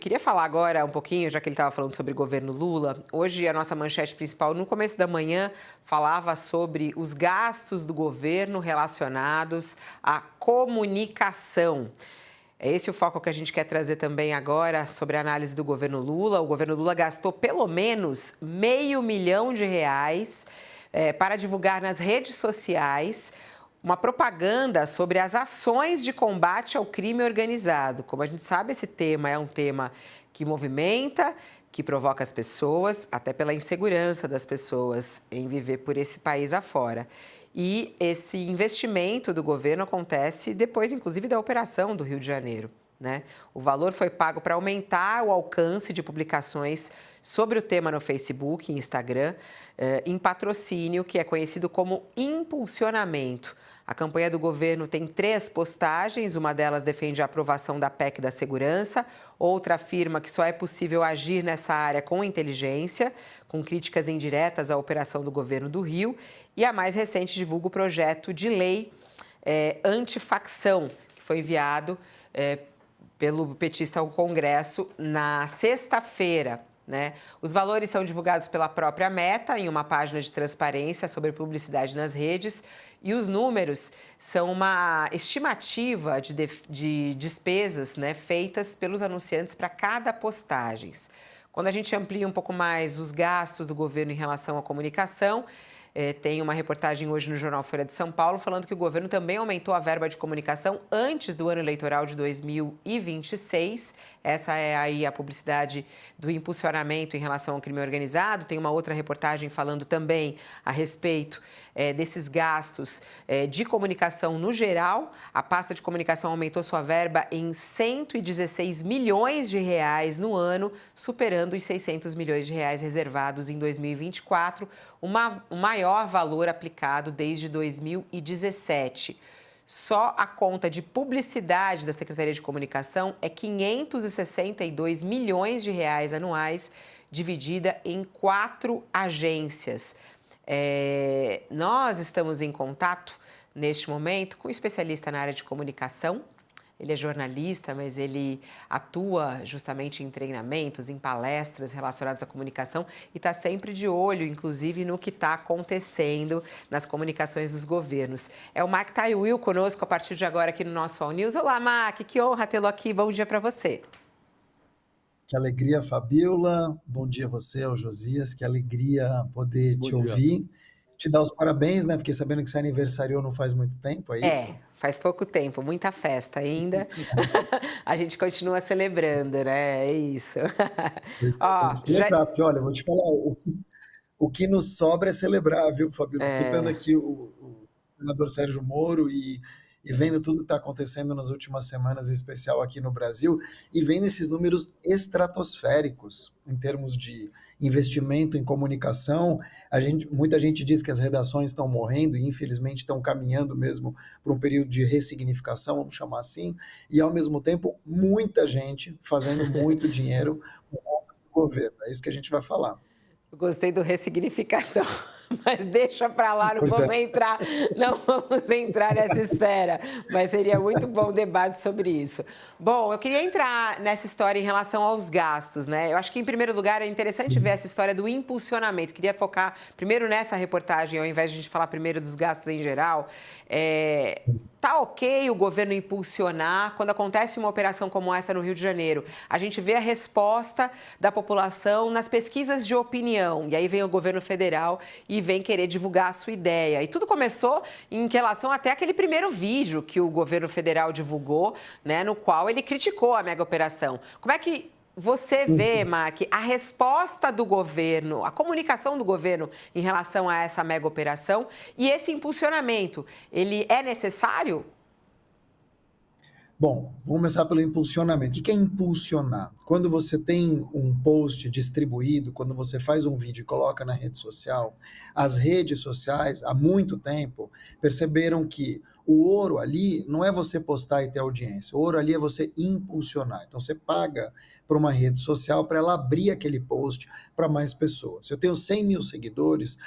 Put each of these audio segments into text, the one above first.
Queria falar agora um pouquinho, já que ele estava falando sobre o governo Lula. Hoje, a nossa manchete principal, no começo da manhã, falava sobre os gastos do governo relacionados à comunicação. É esse o foco que a gente quer trazer também agora sobre a análise do governo Lula. O governo Lula gastou pelo menos R$ 500 milhões para divulgar nas redes sociais uma propaganda sobre as ações de combate ao crime organizado. Como a gente sabe, esse tema é um tema que movimenta, que provoca as pessoas, até pela insegurança das pessoas em viver por esse país afora. E esse investimento do governo acontece depois, inclusive, da operação do Rio de Janeiro, né? O valor foi pago para aumentar o alcance de publicações sobre o tema no Facebook e Instagram, em patrocínio, que é conhecido como impulsionamento. A campanha do governo tem 3 postagens, uma delas defende a aprovação da PEC da segurança, outra afirma que só é possível agir nessa área com inteligência, com críticas indiretas à operação do governo do Rio, e a mais recente divulga o projeto de lei antifacção, que foi enviado pelo petista ao Congresso na sexta-feira. Né? Os valores são divulgados pela própria Meta em uma página de transparência sobre publicidade nas redes e os números são uma estimativa de despesas, né, feitas pelos anunciantes para cada postagem. Quando a gente amplia um pouco mais os gastos do governo em relação à comunicação, tem uma reportagem hoje no jornal Folha de São Paulo falando que o governo também aumentou a verba de comunicação antes do ano eleitoral de 2026. Essa é aí a publicidade do impulsionamento em relação ao crime organizado. Tem uma outra reportagem falando também a respeito desses gastos de comunicação no geral. A pasta de comunicação aumentou sua verba em 116 milhões de reais no ano, superando os 600 milhões de reais reservados em 2024, o maior valor aplicado desde 2017. Só a conta de publicidade da Secretaria de Comunicação é 562 milhões de reais anuais, dividida em 4 agências. Nós estamos em contato, neste momento, com um especialista na área de comunicação. Ele é jornalista, mas ele atua justamente em treinamentos, em palestras relacionadas à comunicação e está sempre de olho, inclusive, no que está acontecendo nas comunicações dos governos. É o Mark Taiuil conosco a partir de agora aqui no nosso All News. Olá, Mark, que honra tê-lo aqui. Bom dia para você. Que alegria, Fabiola. Bom dia a você, ao Josias. Que alegria poder Bom te dia. ouvir. Te dar os parabéns, né? Fiquei sabendo que você aniversariou não faz muito tempo, é isso? Faz pouco tempo, muita festa ainda. A gente continua celebrando, né? É isso. Tem Ó, que celebrar, porque olha, eu vou te falar, o que nos sobra é celebrar, viu, Fabiola? Escutando aqui o senador Sérgio Moro e vendo tudo que está acontecendo nas últimas semanas, em especial aqui no Brasil, e vendo esses números estratosféricos em termos de investimento em comunicação. Muita gente diz que as redações estão morrendo e, infelizmente, estão caminhando mesmo para um período de ressignificação, vamos chamar assim, e, ao mesmo tempo, muita gente fazendo muito dinheiro com obras do governo. É isso que a gente vai falar. eu gostei do ressignificação, mas deixa para lá, Pois é. não vamos entrar nessa esfera, mas seria muito bom o debate sobre isso. Bom, eu queria entrar nessa história em relação aos gastos, né? Eu acho que, em primeiro lugar, é interessante ver essa história do impulsionamento. Queria focar primeiro nessa reportagem, ao invés de a gente falar primeiro dos gastos em geral. Tá ok o governo impulsionar quando acontece uma operação como essa no Rio de Janeiro? A gente vê a resposta da população nas pesquisas de opinião. E aí vem o governo federal e vem querer divulgar a sua ideia. E tudo começou em relação até aquele primeiro vídeo que o governo federal divulgou, né, no qual ele criticou a mega operação. Como é que você vê, Mark, a resposta do governo, a comunicação do governo em relação a essa mega operação e esse impulsionamento, ele é necessário? Bom, vamos começar pelo impulsionamento. O que é impulsionar? Quando você tem um post distribuído, quando você faz um vídeo e coloca na rede social, as redes sociais, há muito tempo, perceberam que o ouro ali não é você postar e ter audiência. O ouro ali é você impulsionar. Então, você paga para uma rede social para ela abrir aquele post para mais pessoas. Se eu tenho 100 mil seguidores,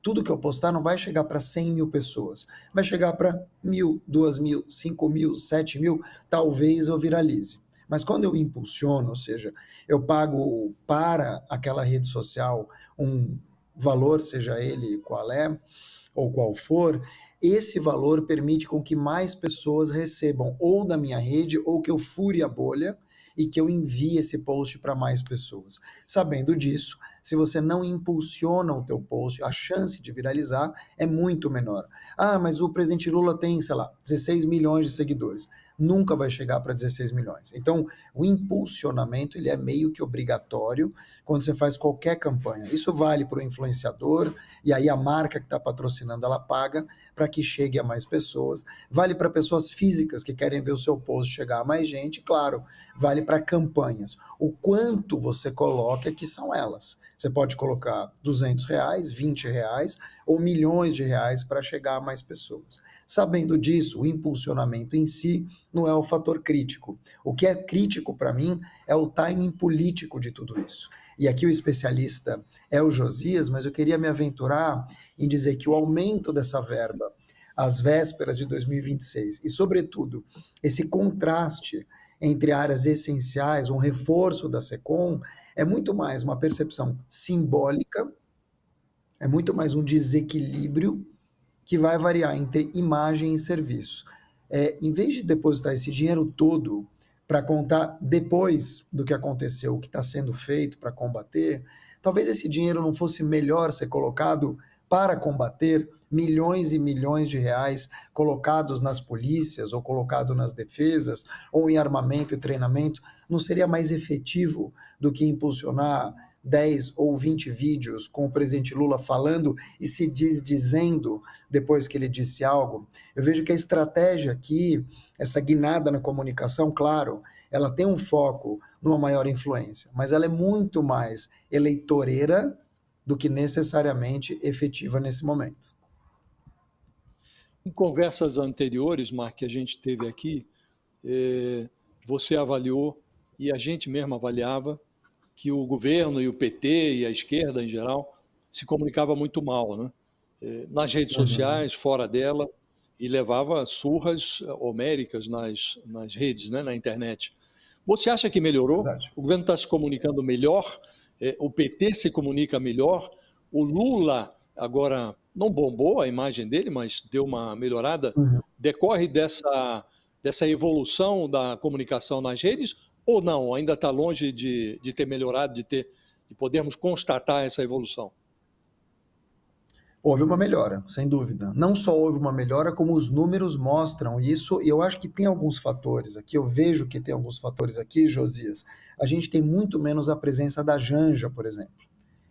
tudo que eu postar não vai chegar para 100 mil pessoas, vai chegar para 1.000, 2.000, 5.000, 7.000, talvez eu viralize. Mas quando eu impulsiono, ou seja, eu pago para aquela rede social um valor, seja ele qual é, ou qual for, esse valor permite com que mais pessoas recebam ou da minha rede ou que eu fure a bolha e que eu envie esse post para mais pessoas. Sabendo disso, se você não impulsiona o teu post, a chance de viralizar é muito menor. Ah, mas o presidente Lula tem, sei lá, 16 milhões de seguidores. Nunca vai chegar para 16 milhões. Então, o impulsionamento ele é meio que obrigatório quando você faz qualquer campanha. Isso vale para o influenciador, e aí a marca que está patrocinando ela paga para que chegue a mais pessoas. Vale para pessoas físicas que querem ver o seu post chegar a mais gente, claro. Vale para campanhas. O quanto você coloca que são elas. Você pode colocar R$ 200, R$ 20 ou milhões de reais para chegar a mais pessoas. Sabendo disso, o impulsionamento em si não é o fator crítico. O que é crítico para mim é o timing político de tudo isso. E aqui o especialista é o Josias, mas eu queria me aventurar em dizer que o aumento dessa verba às vésperas de 2026 e, sobretudo, esse contraste entre áreas essenciais, um reforço da SECOM, é muito mais uma percepção simbólica, é muito mais um desequilíbrio que vai variar entre imagem e serviço. Em vez de depositar esse dinheiro todo para contar depois do que aconteceu, o que está sendo feito para combater, talvez esse dinheiro não fosse melhor ser colocado para combater milhões e milhões de reais colocados nas polícias, ou colocado nas defesas, ou em armamento e treinamento, não seria mais efetivo do que impulsionar 10 ou 20 vídeos com o presidente Lula falando e se dizendo depois que ele disse algo? Eu vejo que a estratégia aqui, essa guinada na comunicação, claro, ela tem um foco numa maior influência, mas ela é muito mais eleitoreira do que necessariamente efetiva nesse momento. Em conversas anteriores, Mark, que a gente teve aqui, você avaliou, e a gente mesmo avaliava, que o governo e o PT e a esquerda em geral se comunicava muito mal, né? Nas redes sociais, fora dela, e levava surras homéricas nas redes, né, na internet. Você acha que melhorou? Verdade. O governo está se comunicando melhor? O PT se comunica melhor? O Lula agora não bombou a imagem dele, mas deu uma melhorada. Decorre dessa evolução da comunicação nas redes ou não? Ainda está longe de ter melhorado, de podermos constatar essa evolução? Houve uma melhora, sem dúvida. Não só houve uma melhora, como os números mostram isso, e eu acho que tem alguns fatores aqui, eu vejo que tem alguns fatores aqui, Josias. A gente tem muito menos a presença da Janja, por exemplo.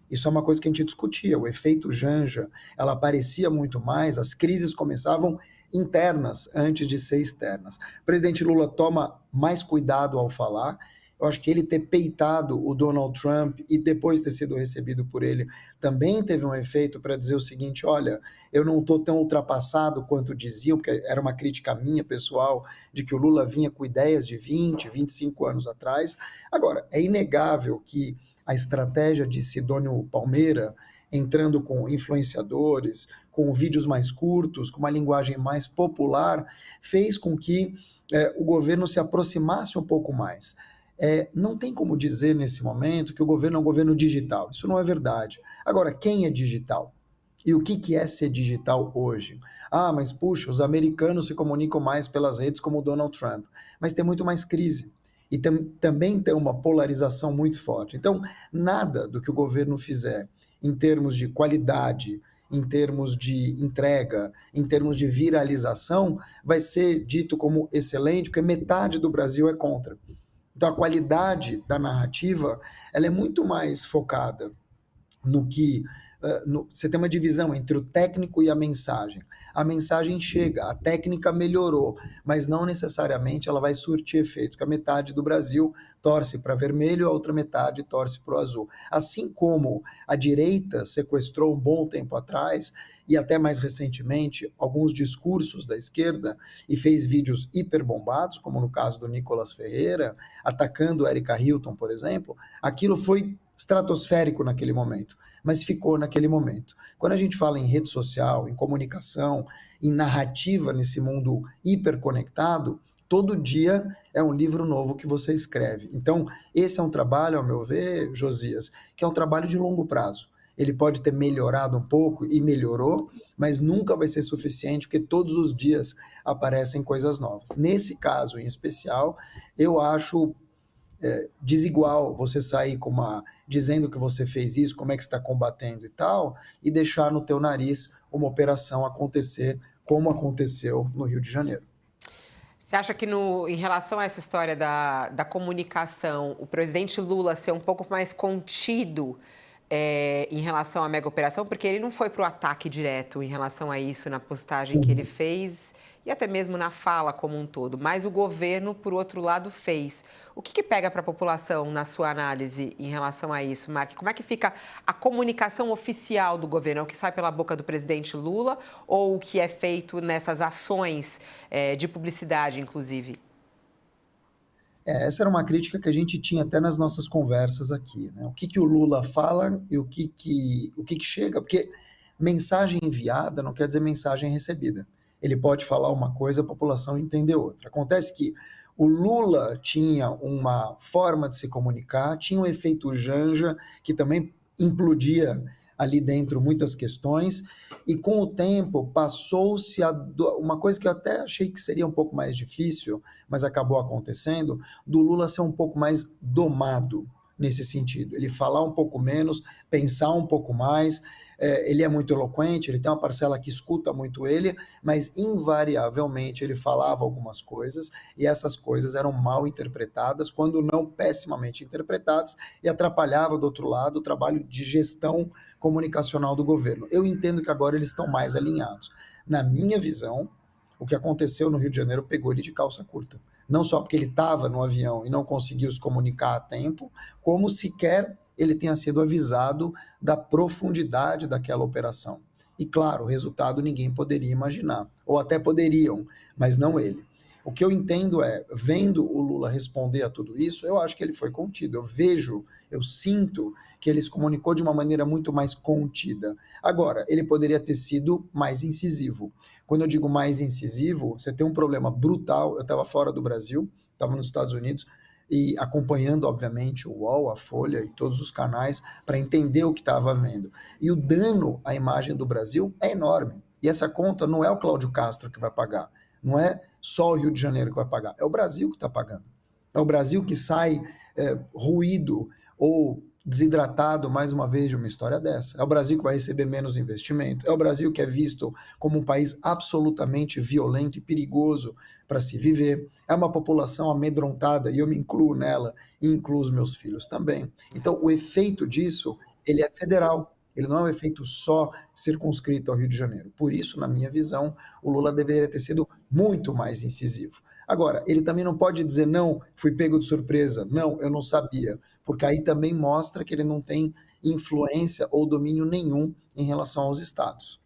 Isso é uma coisa que a gente discutia, o efeito Janja, ela aparecia muito mais, as crises começavam internas antes de ser externas. O presidente Lula toma mais cuidado ao falar. Eu acho que ele ter peitado o Donald Trump e depois ter sido recebido por ele também teve um efeito para dizer o seguinte: olha, eu não estou tão ultrapassado quanto diziam, porque era uma crítica minha pessoal de que o Lula vinha com ideias de 20, 25 anos atrás. Agora, é inegável que a estratégia de Sidônio Palmeira, entrando com influenciadores, com vídeos mais curtos, com uma linguagem mais popular, fez com que o governo se aproximasse um pouco mais. Não tem como dizer nesse momento que o governo é um governo digital. Isso não é verdade. Agora, quem é digital? E o que é ser digital hoje? Ah, mas puxa, os americanos se comunicam mais pelas redes como o Donald Trump. Mas tem muito mais crise. E também tem uma polarização muito forte. Então, nada do que o governo fizer em termos de qualidade, em termos de entrega, em termos de viralização, vai ser dito como excelente, porque metade do Brasil é contra. Então, a qualidade da narrativa ela é muito mais focada no que você tem uma divisão entre o técnico e a mensagem. A mensagem chega, a técnica melhorou, mas não necessariamente ela vai surtir efeito, porque a metade do Brasil torce para vermelho, a outra metade torce para o azul. Assim como a direita sequestrou um bom tempo atrás, e até mais recentemente, alguns discursos da esquerda, e fez vídeos hiperbombados, como no caso do Nicolas Ferreira, atacando Erika Hilton, por exemplo, aquilo foi estratosférico naquele momento, mas ficou naquele momento. Quando a gente fala em rede social, em comunicação, em narrativa nesse mundo hiperconectado, Todo dia é um livro novo que você escreve. Então, esse é um trabalho, ao meu ver, Josias, que é um trabalho de longo prazo. Ele pode ter melhorado um pouco e melhorou, mas nunca vai ser suficiente, porque todos os dias aparecem coisas novas. Nesse caso em especial, eu acho desigual você sair dizendo que você fez isso, como é que você está combatendo e tal, e deixar no teu nariz uma operação acontecer como aconteceu no Rio de Janeiro. Você acha que em relação a essa história da comunicação, o presidente Lula ser um pouco mais contido em relação à mega operação, porque ele não foi para o ataque direto em relação a isso na postagem que ele fez e até mesmo na fala como um todo, mas o governo, por outro lado, fez. O que pega para a população na sua análise em relação a isso, Mark? Como é que fica a comunicação oficial do governo? É o que sai pela boca do presidente Lula ou o que é feito nessas ações de publicidade, inclusive? Essa era uma crítica que a gente tinha até nas nossas conversas aqui, né? O que o Lula fala e o que chega, porque mensagem enviada não quer dizer mensagem recebida. Ele pode falar uma coisa, a população entender outra. Acontece que o Lula tinha uma forma de se comunicar, tinha um efeito Janja, que também implodia ali dentro muitas questões, e com o tempo passou-se uma coisa que eu até achei que seria um pouco mais difícil, mas acabou acontecendo, do Lula ser um pouco mais domado nesse sentido. Ele falar um pouco menos, pensar um pouco mais, ele é muito eloquente, ele tem uma parcela que escuta muito ele, mas invariavelmente ele falava algumas coisas e essas coisas eram mal interpretadas, quando não pessimamente interpretadas, e atrapalhava do outro lado o trabalho de gestão comunicacional do governo. Eu entendo que agora eles estão mais alinhados. Na minha visão, o que aconteceu no Rio de Janeiro pegou ele de calça curta. Não só porque ele estava no avião e não conseguiu se comunicar a tempo, como sequer ele tenha sido avisado da profundidade daquela operação. E claro, o resultado ninguém poderia imaginar, ou até poderiam, mas não ele. O que eu entendo vendo o Lula responder a tudo isso, eu acho que ele foi contido. Eu sinto que ele se comunicou de uma maneira muito mais contida. Agora, ele poderia ter sido mais incisivo. Quando eu digo mais incisivo, você tem um problema brutal. Eu estava fora do Brasil, estava nos Estados Unidos, e acompanhando, obviamente, o UOL, a Folha e todos os canais para entender o que estava havendo. E o dano à imagem do Brasil é enorme. E essa conta não é o Cláudio Castro que vai pagar. Não é só o Rio de Janeiro que vai pagar, é o Brasil que está pagando. É o Brasil que sai ruído ou desidratado, mais uma vez, de uma história dessa. É o Brasil que vai receber menos investimento. É o Brasil que é visto como um país absolutamente violento e perigoso para se viver. É uma população amedrontada, e eu me incluo nela, e incluo os meus filhos também. Então, o efeito disso, ele é federal. Ele não é um efeito só circunscrito ao Rio de Janeiro. Por isso, na minha visão, o Lula deveria ter sido muito mais incisivo. Agora, ele também não pode dizer, não, fui pego de surpresa, não, eu não sabia, porque aí também mostra que ele não tem influência ou domínio nenhum em relação aos estados.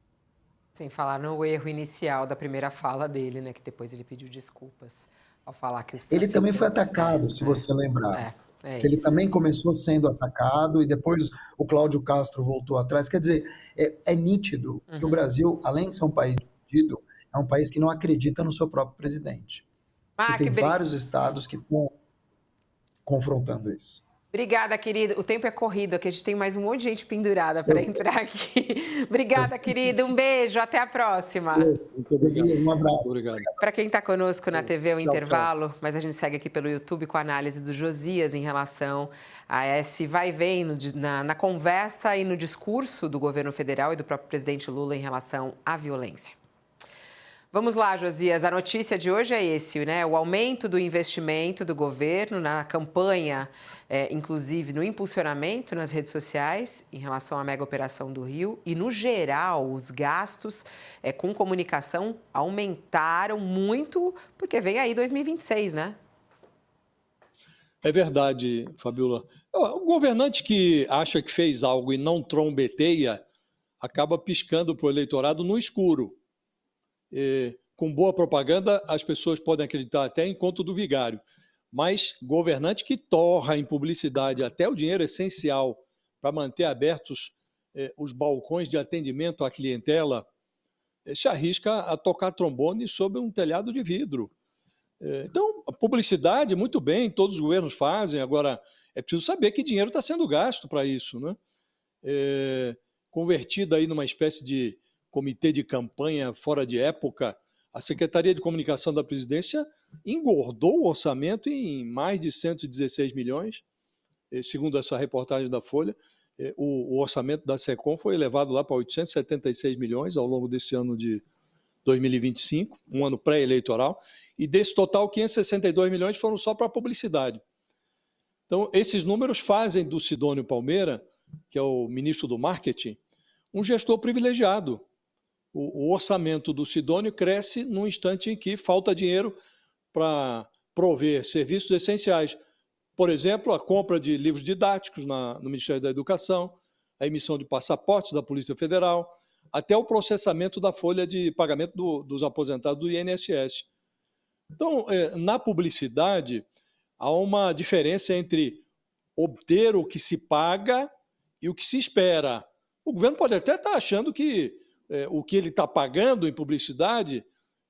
Sem falar no erro inicial da primeira fala dele, né, que depois ele pediu desculpas ao falar que os Ele também foi traficantes... atacado, se você lembrar. Ele isso. também começou sendo atacado e depois o Cláudio Castro voltou atrás. Quer dizer, é nítido que o Brasil, além de ser um país dividido, é um país que não acredita no seu próprio presidente. Você tem vários estados que estão confrontando isso. Obrigada, querido. O tempo é corrido, aqui a gente tem mais um monte de gente pendurada para entrar aqui. Obrigada, querido. Um beijo, até a próxima. Muito obrigado. Um abraço. Para quem está conosco na TV, é um intervalo, mas a gente segue aqui pelo YouTube com a análise do Josias em relação a esse vai e vem na conversa e no discurso do governo federal e do próprio presidente Lula em relação à violência. Vamos lá, Josias. A notícia de hoje é esse, né? O aumento do investimento do governo na campanha, inclusive no impulsionamento nas redes sociais, em relação à mega operação do Rio. E, no geral, os gastos com comunicação aumentaram muito, porque vem aí 2026, né? É verdade, Fabiola. O governante que acha que fez algo e não trombeteia, acaba piscando para o eleitorado no escuro. Com boa propaganda, as pessoas podem acreditar até em conto do vigário. Mas governante que torra em publicidade até o dinheiro essencial para manter abertos os balcões de atendimento à clientela, se arrisca a tocar trombone sobre um telhado de vidro. Então, a publicidade, muito bem, todos os governos fazem, agora é preciso saber que dinheiro está sendo gasto para isso, né? Convertida aí numa espécie de comitê de campanha fora de época, a Secretaria de Comunicação da Presidência engordou o orçamento em mais de 116 milhões, segundo essa reportagem da Folha. O orçamento da SECOM foi elevado lá para 876 milhões ao longo desse ano de 2025, um ano pré-eleitoral, e desse total, 562 milhões foram só para publicidade. Então, esses números fazem do Sidônio Palmeira, que é o ministro do Marketing, um gestor privilegiado. O orçamento do Sidônio cresce num instante em que falta dinheiro para prover serviços essenciais. Por exemplo, a compra de livros didáticos no Ministério da Educação, a emissão de passaportes da Polícia Federal, até o processamento da folha de pagamento dos aposentados do INSS. Então, na publicidade, há uma diferença entre obter o que se paga e o que se espera. O governo pode até estar achando que o que ele está pagando em publicidade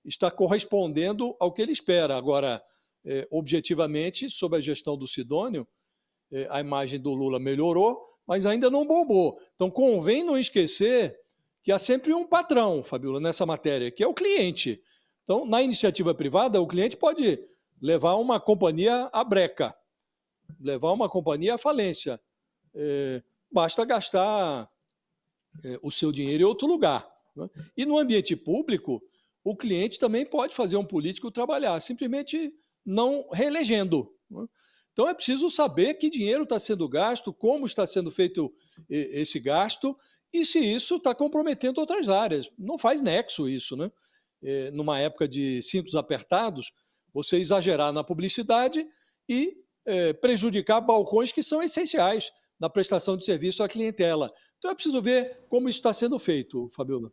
está correspondendo ao que ele espera. Agora, objetivamente, sob a gestão do Sidônio, a imagem do Lula melhorou, mas ainda não bombou. Então, convém não esquecer que há sempre um patrão, Fabiola, nessa matéria, que é o cliente. Então, na iniciativa privada, o cliente pode levar uma companhia à breca, levar uma companhia à falência. Basta gastar o seu dinheiro em outro lugar, né? E no ambiente público, o cliente também pode fazer um político trabalhar, simplesmente não reelegendo, né? Então é preciso saber que dinheiro está sendo gasto, como está sendo feito esse gasto e se isso está comprometendo outras áreas. Não faz nexo isso, né? Numa época de cintos apertados, você exagerar na publicidade e prejudicar balcões que são essenciais na prestação de serviço à clientela. Então é preciso ver como isso está sendo feito, Fabiola.